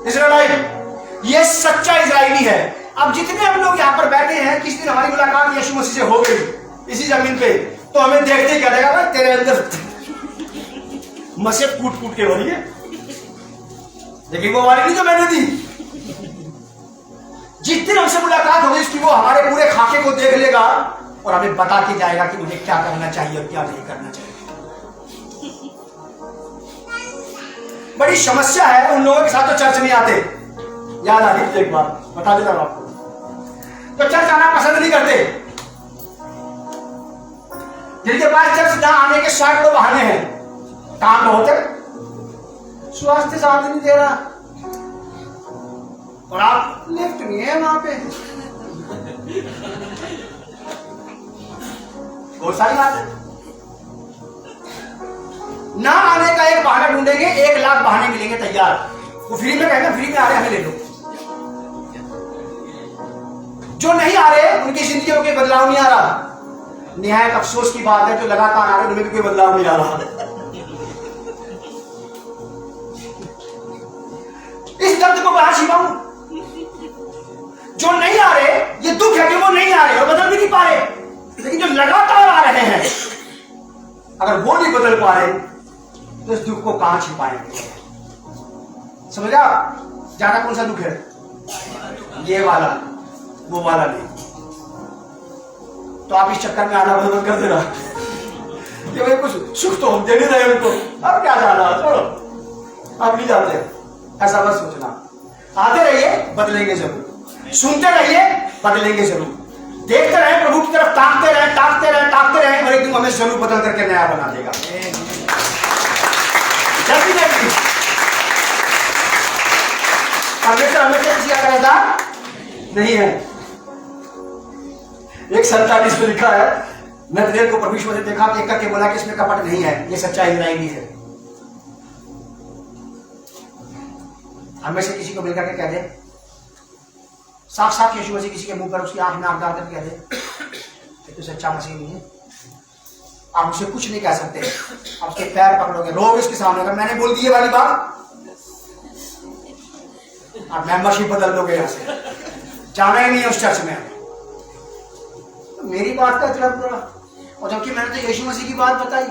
इज़राइलिट, ये सच्चा इज़राइली है। अब जितने हम लोग यहाँ पर बैठे हैं, किसी दिन हमारी मुलाकात यीशु मसीह से हो गई इसी जमीन पे, तो हमें देखते क्या लगेगा, भाई तेरे अंदर मसीह कूट कूट के भरी है, लेकिन वो वाली नहीं जो मैंने दी। जिस दिन हमसे मुलाकात होगी इसकी, वो हमारे पूरे खाके को देख लेगा और हमें बता के जाएगा कि मुझे क्या करना चाहिए और क्या नहीं करना चाहिए। बड़ी समस्या है उन लोगों के साथ तो चर्च नहीं आते। याद आ गई एक बार बता देता हूं आपको, तो चर्च आना पसंद नहीं करते, जिनके पास चर्च ना आने के 60 बहाने हैं। काम होते, स्वास्थ्य साथ नहीं दे रहा, और आप लिफ्ट नहीं है वहां पे, बहुत सारी बात है। ना आने का एक बहाना ढूंढेंगे, 1 लाख बहाने मिलेंगे तैयार। वो फ्री में कहेंगे फ्री में आ रहे हमें ले लो। जो नहीं आ रहे उनकी जिंदगी में कोई बदलाव नहीं आ रहा। निहायत अफसोस की बात है, जो लगातार आ रहे उनमें भी कोई बदलाव नहीं आ रहा। इस दर्द को कहां छिपाऊं? जो नहीं आ रहे, ये दुख है कि वो नहीं आ रहे और बदल भी नहीं पा रहे, लेकिन जो लगातार आ रहे हैं, अगर वो नहीं बदल पा रहे तो इस दुख को कहां छिपाएंगे? समझा? ज्यादा कौन सा दुख है? ये वाला, वो वाला नहीं। तो आप इस चक्कर में आना बंद कर देना कि भाई कुछ सुख तो हम देने रहे उनको, अब क्या जाना, छोड़ो, अब नहीं जाते। ऐसा बस सोचना। आते रहिए, बदलेंगे जरूर। सुनते रहिए, बदलेंगे जरूर। देखते रहे, प्रभु की तरफ ताकते रहे, ताकते रहे, ताकते रहे, और एक दिन हमें जरूर बदल करके नया बना देगा। जल्दी जल्दी परमेश्वर हमेशा किसी का कर्जदार नहीं है। एक 47 में लिखा है, नतनेल को परमेश्वर ने देखा, देख करके बोला कि इसमें कपट नहीं है, ये सच्चा इज़राइली है। हमें से किसी को मिलकर के कह दे, साफ साफ यीशु मसीह किसी के मुंह पर उसकी आंख में आंख डाल कर कह दे तो सच्चा मसीह नहीं है, आप उसे कुछ नहीं कह सकते। आप उसके पैर पकड़ोगे, रोग इसके सामने, अगर मैंने बोल दी वाली बात, आप मेंबरशिप बदल दोगे, यहां से जाना ही नहीं है उस चर्च में। तो मेरी बात का इतना बुरा, और जबकि मैंने तो यीशु मसीह की बात बताई।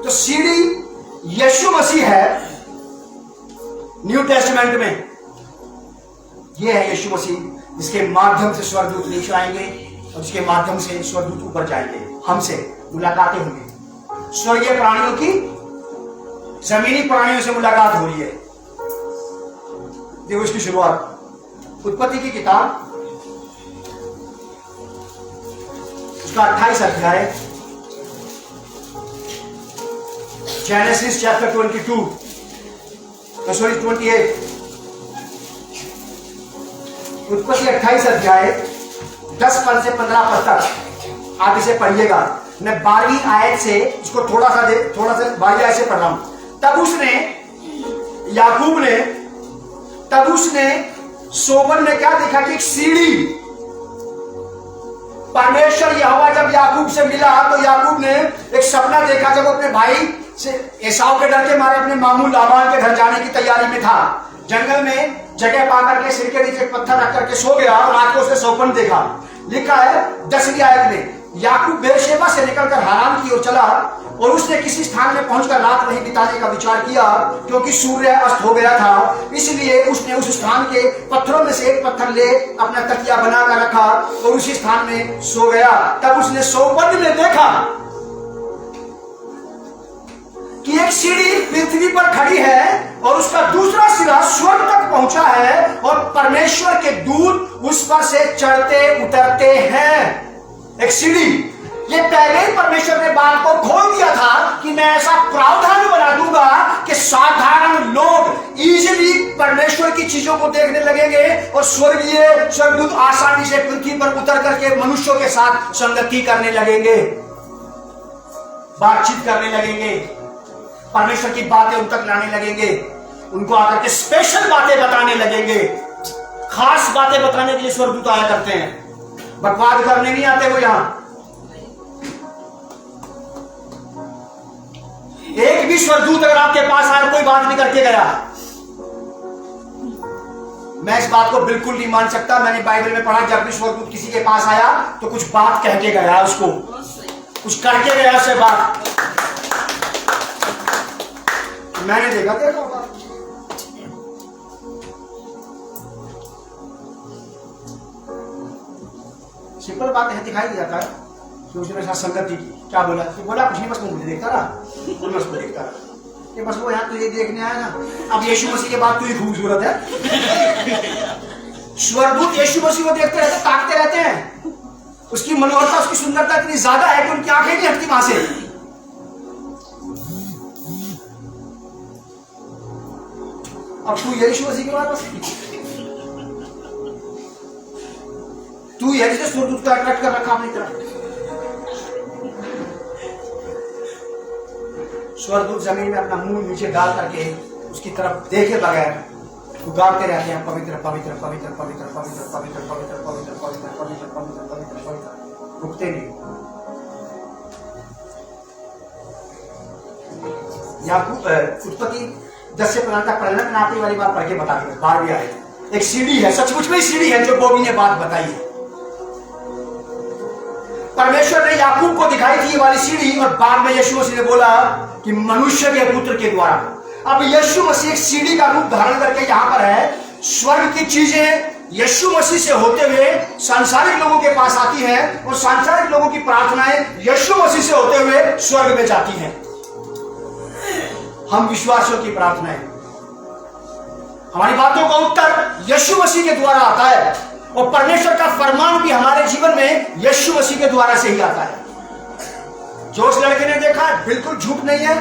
तो सीढ़ी यीशु मसीह है न्यू टेस्टामेंट में, यह है यीशु मसीह, जिसके माध्यम से स्वर्गदूत नीचे आएंगे और जिसके माध्यम से स्वर्गदूत ऊपर जाएंगे, हमसे मुलाकातें होंगी। स्वर्गीय प्राणियों की जमीनी प्राणियों से मुलाकात हो रही है। देखो इसकी शुरुआत उत्पत्ति की किताब, उसका 28 अध्याय, जेनेसिस चैप्टर 22 सॉरी 28, उत्पत्ति 28 अध्याय 10 पद से 15 पद तक आप इसे पढ़िएगा। मैं 12वीं आयत से इसको थोड़ा सा 12वीं आयत से पढ़ रहा हूं। तब उसने सोबन ने क्या देखा कि एक सीढ़ी, परमेश्वर यहोवा जब याकूब से मिला तो याकूब ने एक सपना देखा, जब अपने भाई से एसाव के डर के मारे अपने मामू लाबान के घर जाने की तैयारी में था, जंगल में जगह पा करके सिर के नीचे पत्थर रख करके सो गया और रात को उसने स्वप्न देखा। लिखा है 10वीं आयत में, याकूब बेरशेबा से निकलकर हारान की ओर चला और उसने किसी स्थान में पहुंचकर रात नहीं बिताने का विचार किया, क्योंकि सूर्य अस्त हो गया था। इसलिए उसने उस स्थान के पत्थरों में से एक पत्थर ले अपना तकिया बनाकर रखा और उसी स्थान में सो गया। तब उसने स्वप्न में देखा कि एक सीढ़ी पृथ्वी पर खड़ी है और उसका दूसरा सिरा स्वर्ग तक पहुंचा है और परमेश्वर के दूत उस पर से चढ़ते उतरते हैं। एक सीढ़ी, ये पहले ही परमेश्वर ने बात को खोल दिया था कि मैं ऐसा प्रावधान बना दूंगा कि साधारण लोग इजीली परमेश्वर की चीजों को देखने लगेंगे और स्वर्गदूत आसानी से पृथ्वी पर उतर करके मनुष्यों के साथ संगति करने लगेंगे, बातचीत करने लगेंगे, परमेश्वर की बातें उन तक लाने लगेंगे, उनको आकर के स्पेशल बातें बताने लगेंगे। खास बातें बताने के लिए स्वर्गदूत आया करते हैं, बकवाद करने नहीं आते वो। यहां एक भी स्वर्गदूत अगर आपके पास आया कोई बात नहीं करके गया, मैं इस बात को बिल्कुल नहीं मान सकता। मैंने बाइबल में पढ़ा जब भी स्वर्गदूत किसी के पास आया तो कुछ बात कह के गया, उसको कुछ करके गया उससे बात। मैंने देखा होगा। सिंपल बात है, दिखाई जाता है कि उसने मेरे साथ संगति की। क्या बोला? तो बोला कुछ नहीं, बस वो मुझे देखता रहा, मैं उसको देखता रहा। ये बस वो यहाँ तुझे देखने आया ना। अब यीशु मसीह के बाद तू ही खूबसूरत है। स्वर्गदूत यीशु मसीह को देखते रहते, ताकते रहते हैं। उसकी मनोहरता, उसकी सुंदरता इतनी ज्यादा है कि उनकी आंखें नहीं हटती वहां से। अब तू यीशु मसीह के बाद बस तू यही से स्वर्गदूत का अट्रैक्ट कर रखा अपनी तरफ। स्वर्गदूत जमीन में अपना मुंह नीचे डाल करके उसकी तरफ देखे बगैर उगाड़ते रहते हैं, पवित्र पवित्र पवित्र पवित्र पवित्र पवित्र पवित्र पवित्र पवित्र पवित्र पवित्र पवित्र पवित्र, रुकते नहीं। याकूब उत्पत्ति 10 से 15 तक पढ़ना, मैंने आखिरी वाली बात पढ़ के बता दी। 12वीं आयत एक सीढ़ी है, सचमुच में सीढ़ी है जो बॉबी ने बात बताई है। परमेश्वर ने याकूब को दिखाई थी ये वाली सीढ़ी और बाद में यीशु मसीह ने बोला कि मनुष्य के पुत्र के द्वारा। अब यीशु मसीह एक सीढ़ी का रूप धारण करके यहां पर है। स्वर्ग की चीजें यीशु मसीह से होते हुए सांसारिक लोगों के पास आती हैं और सांसारिक लोगों की प्रार्थनाएं यीशु मसीह से होते हुए स्वर्ग में जाती हैं। हम विश्वासियों की प्रार्थनाएं, हमारी बातों का उत्तर यीशु मसीह के द्वारा आता है और परमेश्वर का फरमान भी हमारे जीवन में यीशु मसीह के द्वारा से ही आता है। जो उस लड़के ने देखा बिल्कुल झूठ नहीं है,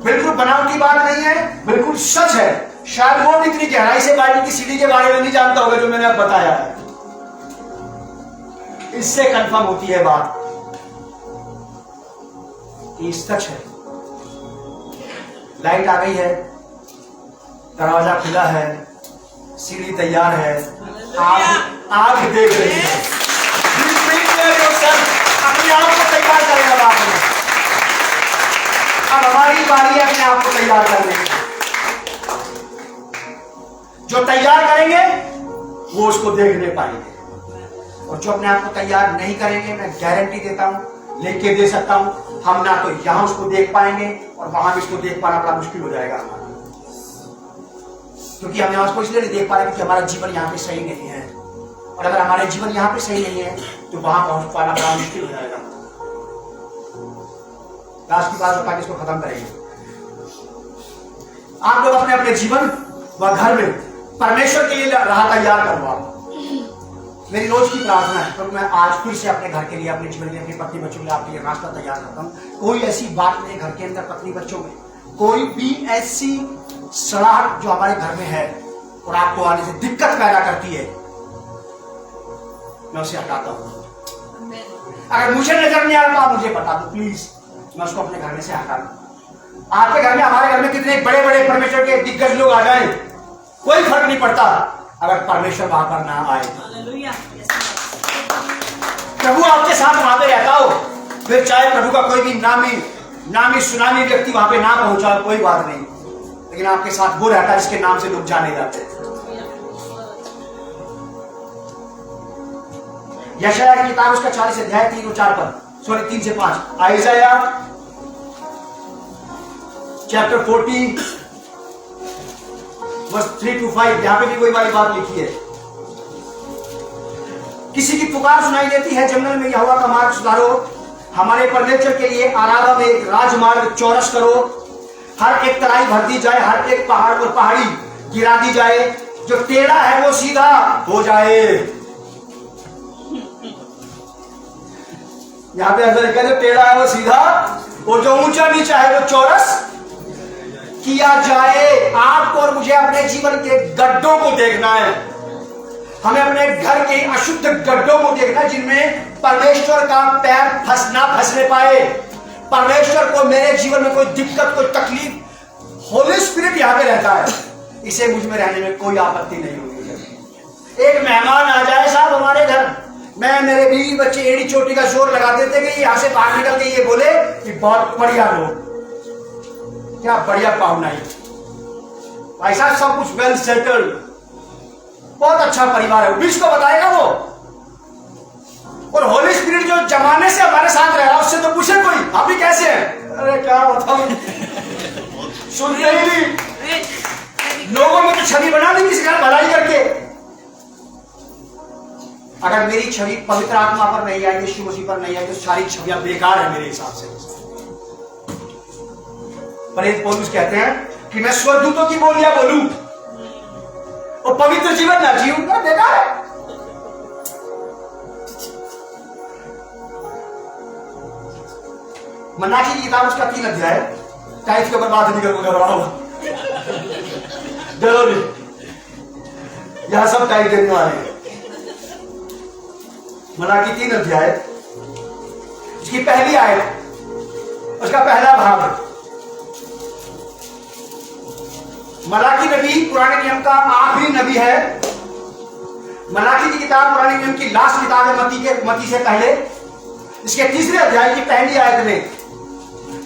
बिल्कुल बनावटी बात नहीं है, बिल्कुल सच है। शायद वो भी इतनी गहराई से बाइबल की सीढ़ी के बारे में नहीं जानता होगा जो मैंने अब बताया है। इससे कंफर्म होती है बात कि सच है। लाइट आ गई है, दरवाजा खुला है, सीढ़ी तैयार है, आग देख रही है। अपने आप को तैयार करेगा आपने। अब हमारी बारी है अपने आप को तैयार करने की। जो तैयार करेंगे वो उसको देख नहीं पाएंगे, और जो अपने आप को तैयार नहीं करेंगे, मैं गारंटी देता हूं, लेके दे सकता हूं, हम ना तो यहां उसको देख पाएंगे और वहां भी उसको देख पाना बड़ा मुश्किल हो जाएगा हमारा। क्योंकि हम यहां उसको इसलिए नहीं देख पा रहे क्योंकि हमारा जीवन यहाँ पे सही नहीं है, और अगर हमारे जीवन यहाँ पे सही नहीं है तो वहां पहुंच पाना बड़ा मुश्किल हो जाएगा। लास्ट की बात बता के इसको खत्म करेंगे। आप लोग अपने अपने जीवन व घर में परमेश्वर के लिए राह तैयार करवाओ। मेरी रोज की प्रार्थना है, तो मैं आज फिर से अपने घर के लिए, अपने जीवन के लिए, अपने पत्नी बच्चों के लिए आपके लिए रास्ता तैयार करता हूँ। कोई ऐसी बात मेरे घर के अंदर, पत्नी बच्चों में कोई भी ऐसी सड़ाहट जो हमारे घर में है और आपको आने से दिक्कत पैदा करती है, मैं उसे हटाता हूँ। अगर मुझे नजर नहीं आ रहा तो आप मुझे बता दो प्लीज, मैं उसको अपने घर में से हटा दूं। आपके घर में, हमारे घर में कितने बड़े बड़े परमेश्वर के दिग्गज लोग आ जाए, कोई फर्क नहीं पड़ता अगर परमेश्वर वहां पर ना आए। प्रभु आपके साथ वहां पे रहता हो, फिर चाहे प्रभु का कोई भी नामी सुनामी व्यक्ति वहां पे ना पहुंचा, कोई बात नहीं, लेकिन आपके साथ वो रहता है जिसके नाम से लोग जाने जाते हैं। यशायाह की किताब उसका 40 अध्याय 3 और 4 पद, सॉरी 3 से 5। आइज़ाया चैप्टर 40 वर्स 3 to 5, यहां पे भी कोई वाली बात लिखी है। किसी की पुकार सुनाई देती है, जंगल में यहोवा का मार्ग सुधारो, हमारे परमेश्वर के लिए आराधना में एक राजमार्ग चौरस करो। हर एक तराई भर दी जाए, हर एक पहाड़ और पहाड़ी गिरा दी जाए, जो टेढ़ा है वो सीधा हो जाए। यहां पे अंदर कहते टेढ़ा है वो सीधा, और जो ऊंचा नीचा है वो चौरस किया जाए। आपको और मुझे अपने जीवन के गड्ढों को देखना है, हमें अपने घर के अशुद्ध गड्ढों को देखना है जिनमें परमेश्वर का पैर फंसने पाए। परमेश्वर को मेरे जीवन में कोई दिक्कत, कोई तकलीफ, होली स्पिरिट यहां पे रहता है, इसे मुझ में रहने में कोई आपत्ति नहीं होगी। एक मेहमान आ जाए साहब हमारे घर, मैं मेरे बीवी बच्चे एड़ी चोटी का जोर लगा देते कि यहां से बाहर निकल के ये बोले कि बहुत बढ़िया लोग, क्या बढ़िया पाहुना है भाई साहब, सब कुछ वेल सेटल्ड, बहुत अच्छा परिवार है, बीच को बताएगा वो। और होली स्पिरिट जो जमाने से हमारे साथ रह रहा है उससे तो पूछे कोई आप भी कैसे हैं, अरे क्या बताऊं, सुनते ही नहीं, लोगों में तो छवि बना दी किसी का भलाई करके। अगर मेरी छवि पवित्र आत्मा पर नहीं आई, यीशु मसीह पर नहीं आई, तो सारी छवियां बेकार है मेरे हिसाब से। प्रेरित पौलुस कहते हैं कि मैं स्वर्गदूतों की बोलियां बोलूं और पवित्र जीवन ना जीऊंगा, बेकार है। मनाकी की किताब उसका 3 अध्याय, टाइप के ऊपर बात निकल रहा जरूरी, यहां सब टाइप देने वाले हैं। मनाकी 3 अध्याय, इसकी पहली आयत, उसका पहला भाग। मलाकी नबी पुराने नियम का आखिरी नबी है। मलाकी की किताब पुराने नियम की लास्ट किताब है मती से पहले। इसके 3रे अध्याय की पहली आयत में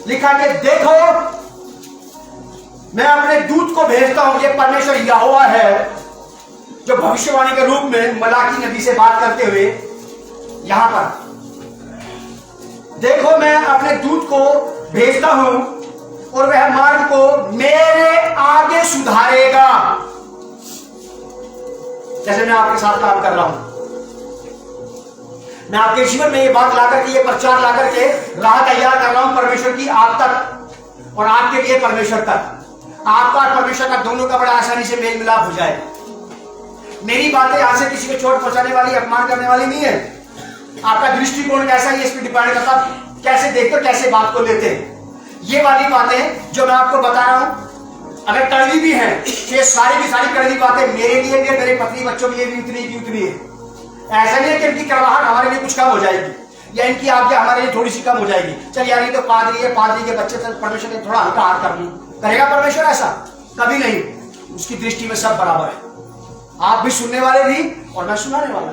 लिखा कि देखो मैं अपने दूत को भेजता हूं, ये परमेश्वर यहोवा है जो भविष्यवाणी के रूप में मलाकी नबी से बात करते हुए यहां पर, देखो मैं अपने दूत को भेजता हूं और वह मार्ग को मेरे आगे सुधारेगा। जैसे मैं आपके साथ काम कर रहा हूं, मैं आपके जीवन में ये बात लाकर के, ये प्रचार लाकर के राह तैयार कर रहा हूं परमेश्वर की आप तक और आपके लिए परमेश्वर तक, आपका और परमेश्वर का दोनों का बड़ा आसानी से मेल मिलाप हो जाए। मेरी बातें यहां से किसी को चोट पहुंचाने वाली, अपमान करने वाली नहीं है। आपका दृष्टिकोण कैसा है इस पर डिपेंड करता, कैसे देखते हो, कैसे बात को लेते हैं। ये वाली बातें जो मैं आपको बता रहा हूं अगर कड़वी भी है, तो ये सारी की सारी कड़वी बातें मेरे लिए भी है, मेरे पत्नी बच्चों के लिए भी उतनी की उतनी है। ऐसा नहीं है कि इनकी कड़वाहट हमारे लिए कुछ कम हो जाएगी या इनकी आज्ञा हमारे लिए थोड़ी सी कम हो जाएगी। चल यार ये तो पादरी है, पादरी के बच्चे से परमेश्वर ने थोड़ा हल्का हाथ कर लूं, करेगा परमेश्वर ऐसा? कभी नहीं। उसकी दृष्टि में सब बराबर है, आप भी सुनने वाले भी और मैं सुनाने वाला।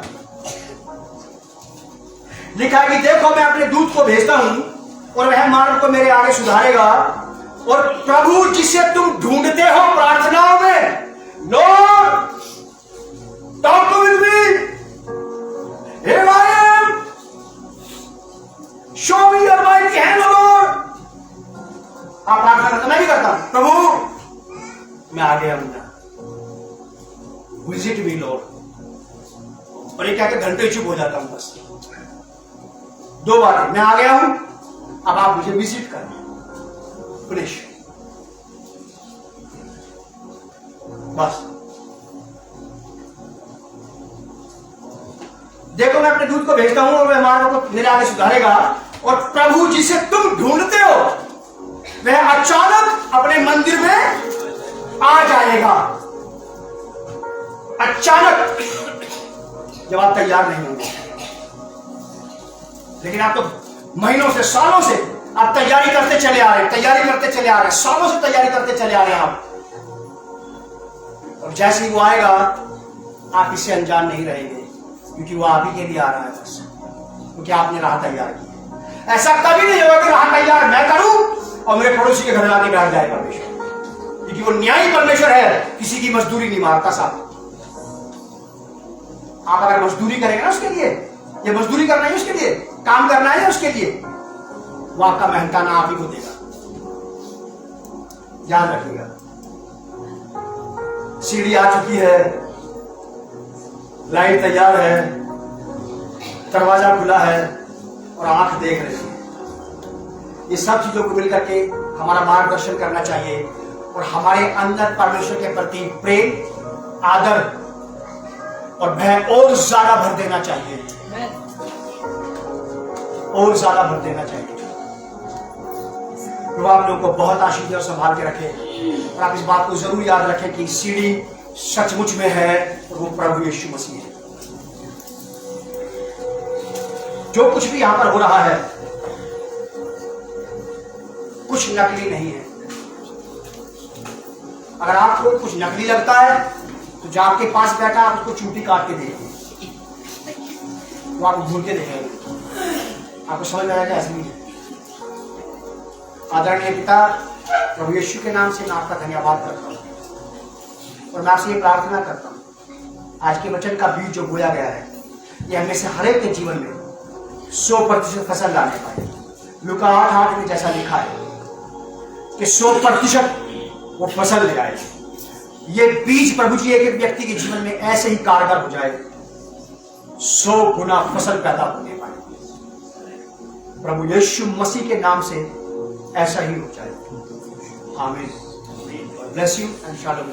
लिखा है कि देखो मैं अपने दूत को भेजता हूं और वह मार्ग को मेरे आगे सुधारेगा। और प्रभु जिसे तुम ढूंढते हो प्रार्थनाओं में, Lord talk to with me, here I am, show me your mighty hand O Lord. आप प्रार्थना करते, मैं भी करता हूं, प्रभु मैं आगे आऊंगा, विजिट मी लॉर्ड। और ये क्या घंटे चुप हो जाता हूं, बस 2 बातें, मैं आ गया हूं, अब आप मुझे विजिट करना, फिनिश, बस। देखो मैं अपने दूत को भेजता हूं और वह मार्ग को मेरे आगे सुधारेगा। और प्रभु जिसे तुम ढूंढते हो वह अचानक अपने मंदिर में आ जाएगा। अचानक, जब आप तैयार नहीं होंगे, लेकिन आप तो महीनों से, सालों से आप तैयारी करते चले आ रहे हैं, सालों से तैयारी करते चले आ रहे हैं आप। और जैसे ही वो आएगा आप इससे अनजान नहीं रहेंगे, क्योंकि वो आप ही के लिए आ रहा है बस, क्योंकि आपने राह तैयार की है। ऐसा कभी नहीं होगा कि राह तैयार मैं करूं और मेरे पड़ोसी के घर आके बैठ जाए परमेश्वर, क्योंकि वो न्यायी परमेश्वर है, किसी की मजदूरी नहीं मारता साहब। आप अगर मजदूरी करेंगे ना उसके लिए, ये मजदूरी करना है उसके लिए, काम करना है उसके लिए, वो आपका मेहनताना आप ही को देगा, याद रखिएगा। सीढ़ी आ चुकी है, लाइट तैयार है, दरवाजा खुला है और आंख देख रही है। ये सब चीजों को मिलकर के हमारा मार्गदर्शन करना चाहिए और हमारे अंदर परमेश्वर के प्रति प्रेम, आदर और भय और ज्यादा भर देना चाहिए, और ज्यादा भर देना चाहिए। तो आप लोगों को बहुत आशीष और संभाल के रखे, और आप इस बात को जरूर याद रखें कि सीढ़ी सचमुच में है और वो प्रभु यीशु मसीह है। जो कुछ भी यहां पर हो रहा है कुछ नकली नहीं है। अगर आपको कुछ नकली लगता है तो जो आपके पास बैठा आप उसको चूटी काट के देखिए, वो आप भूल के देखेंगे, आपको समझ में आएगा ऐसे नहीं है। आदरणीय पिता, प्रभु यीशु के नाम से मैं आपका धन्यवाद करता हूँ और मैं आपसे ये प्रार्थना करता हूँ, आज के वचन का बीज जो बोया गया है ये हमें से हर एक के जीवन में 100% फसल लाने पाए। लूका 8:8 में जैसा लिखा है कि 100% वो फसल ले आए। ये बीज प्रभु जी एक व्यक्ति के जीवन में ऐसे ही कारगर हो जाए, 100 गुना फसल पैदा होने पाए। प्रभु यीशु मसीह के नाम से ऐसा ही हो जाए। आमीन। Bless you and shalom.